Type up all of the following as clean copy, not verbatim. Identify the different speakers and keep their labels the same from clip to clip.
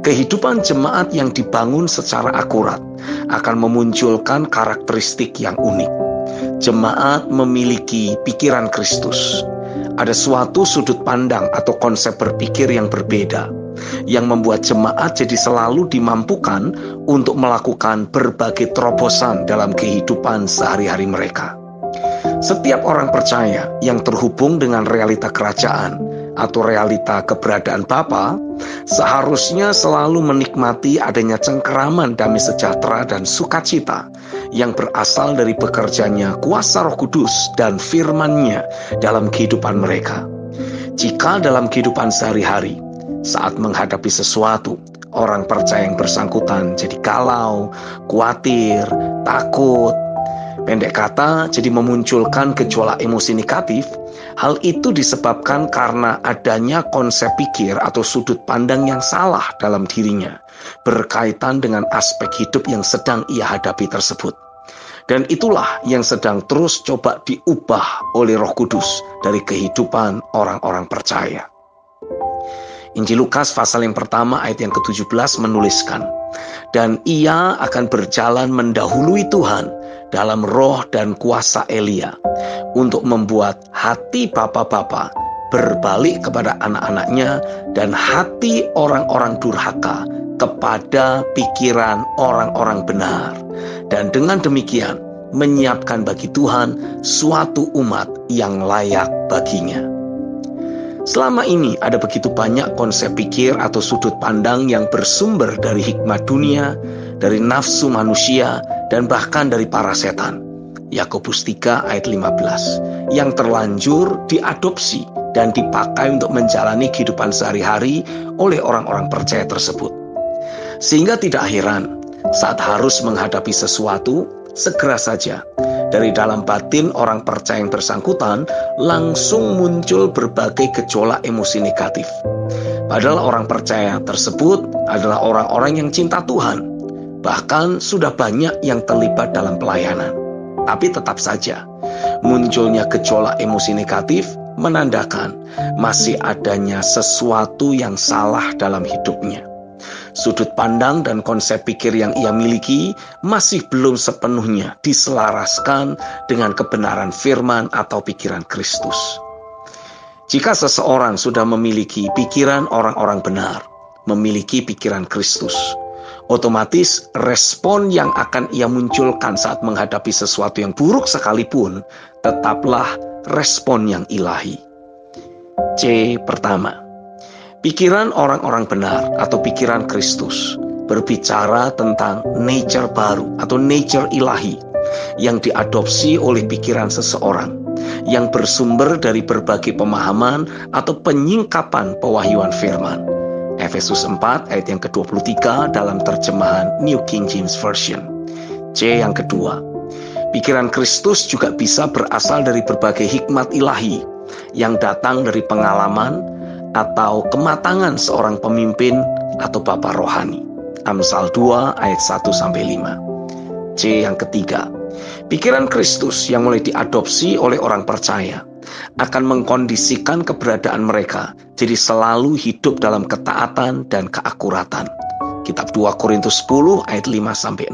Speaker 1: Kehidupan jemaat yang dibangun secara akurat akan memunculkan karakteristik yang unik. Jemaat memiliki pikiran Kristus. Ada suatu sudut pandang atau konsep berpikir yang berbeda, yang membuat jemaat jadi selalu dimampukan untuk melakukan berbagai terobosan dalam kehidupan sehari-hari mereka. Setiap orang percaya yang terhubung dengan realita kerajaan atau realita keberadaan Bapa seharusnya selalu menikmati adanya cengkeraman damai sejahtera dan sukacita yang berasal dari bekerjanya kuasa Roh Kudus dan firman-Nya dalam kehidupan mereka. Jika dalam kehidupan sehari-hari, saat menghadapi sesuatu, orang percaya yang bersangkutan jadi galau, khawatir, takut, pendek kata, jadi memunculkan gejolak emosi negatif, hal itu disebabkan karena adanya konsep pikir atau sudut pandang yang salah dalam dirinya, berkaitan dengan aspek hidup yang sedang ia hadapi tersebut. Dan itulah yang sedang terus coba diubah oleh Roh Kudus dari kehidupan orang-orang percaya. Injil Lukas pasal yang pertama ayat yang ke-17 menuliskan, dan ia akan berjalan mendahului Tuhan dalam roh dan kuasa Elia, untuk membuat hati bapa-bapa berbalik kepada anak-anaknya dan hati orang-orang durhaka kepada pikiran orang-orang benar. Dan dengan demikian menyiapkan bagi Tuhan suatu umat yang layak baginya. Selama ini ada begitu banyak konsep pikir atau sudut pandang yang bersumber dari hikmat dunia, dari nafsu manusia, dan bahkan dari para setan. Yakobus 3 ayat 15, yang terlanjur diadopsi dan dipakai untuk menjalani kehidupan sehari-hari oleh orang-orang percaya tersebut. Sehingga tidak heran, saat harus menghadapi sesuatu, segera saja dari dalam batin orang percaya yang bersangkutan langsung muncul berbagai gejolak emosi negatif. Padahal orang percaya tersebut adalah orang-orang yang cinta Tuhan. Bahkan sudah banyak yang terlibat dalam pelayanan. Tapi tetap saja, munculnya gejolak emosi negatif menandakan masih adanya sesuatu yang salah dalam hidupnya. Sudut pandang dan konsep pikir yang ia miliki masih belum sepenuhnya diselaraskan dengan kebenaran firman atau pikiran Kristus. Jika seseorang sudah memiliki pikiran orang-orang benar, memiliki pikiran Kristus, otomatis respon yang akan ia munculkan saat menghadapi sesuatu yang buruk sekalipun tetaplah respon yang ilahi. C. Pertama, pikiran orang-orang benar atau pikiran Kristus berbicara tentang nature baru atau nature ilahi yang diadopsi oleh pikiran seseorang, yang bersumber dari berbagai pemahaman atau penyingkapan pewahyuan firman. Efesus 4 ayat yang ke-23 dalam terjemahan New King James Version. C. Yang kedua, pikiran Kristus juga bisa berasal dari berbagai hikmat ilahi yang datang dari pengalaman atau kematangan seorang pemimpin atau bapa rohani. Amsal 2 ayat 1-5. C. Yang ketiga, pikiran Kristus yang mulai diadopsi oleh orang percaya akan mengkondisikan keberadaan mereka jadi selalu hidup dalam ketaatan dan keakuratan. Kitab 2 Korintus 10 ayat 5-6.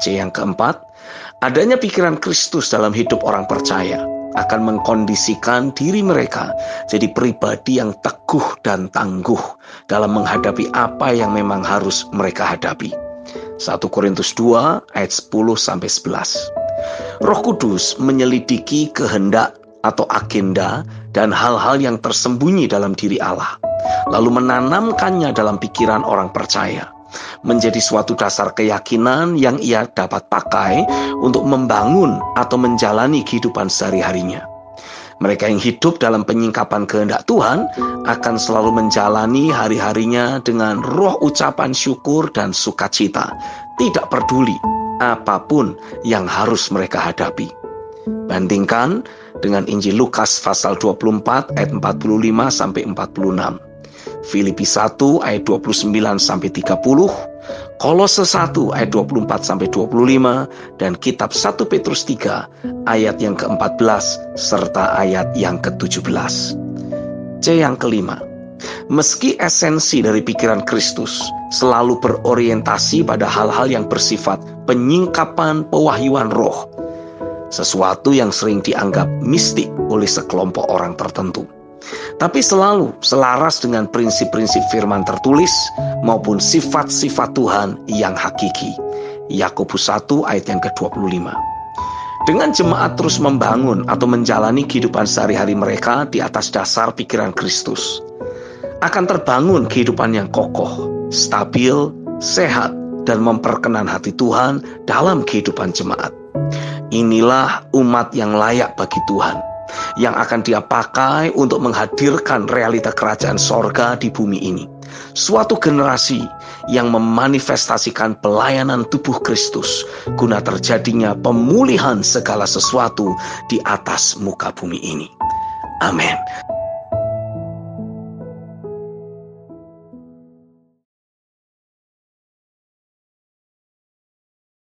Speaker 1: C. Yang keempat, adanya pikiran Kristus dalam hidup orang percaya akan mengkondisikan diri mereka jadi pribadi yang teguh dan tangguh dalam menghadapi apa yang memang harus mereka hadapi. 1 Korintus 2 ayat 10-11. Roh Kudus menyelidiki kehendak atau agenda dan hal-hal yang tersembunyi dalam diri Allah, lalu menanamkannya dalam pikiran orang percaya, menjadi suatu dasar keyakinan yang ia dapat pakai untuk membangun atau menjalani kehidupan sehari-harinya. Mereka yang hidup dalam penyingkapan kehendak Tuhan akan selalu menjalani hari-harinya dengan roh ucapan syukur dan sukacita, tidak peduli apapun yang harus mereka hadapi. Bandingkan dengan Injil Lukas pasal 24 ayat 45-46. Filipi 1 ayat 29-30, Kolose 1 ayat 24-25, dan kitab 1 Petrus 3 ayat yang ke-14 serta ayat yang ke-17. C. Yang kelima, Meski esensi dari pikiran Kristus selalu berorientasi pada hal-hal yang bersifat penyingkapan pewahyuan roh, sesuatu yang sering dianggap mistik oleh sekelompok orang tertentu, tapi selalu selaras dengan prinsip-prinsip firman tertulis maupun sifat-sifat Tuhan yang hakiki. Yakobus 1 ayat yang ke-25. Dengan jemaat terus membangun atau menjalani kehidupan sehari-hari mereka di atas dasar pikiran Kristus, akan terbangun kehidupan yang kokoh, stabil, sehat, dan memperkenan hati Tuhan dalam kehidupan jemaat. Inilah umat yang layak bagi Tuhan, yang akan Dia pakai untuk menghadirkan realita kerajaan sorga di bumi ini. Suatu generasi yang memanifestasikan pelayanan tubuh Kristus guna terjadinya pemulihan segala sesuatu di atas muka bumi ini. Amin.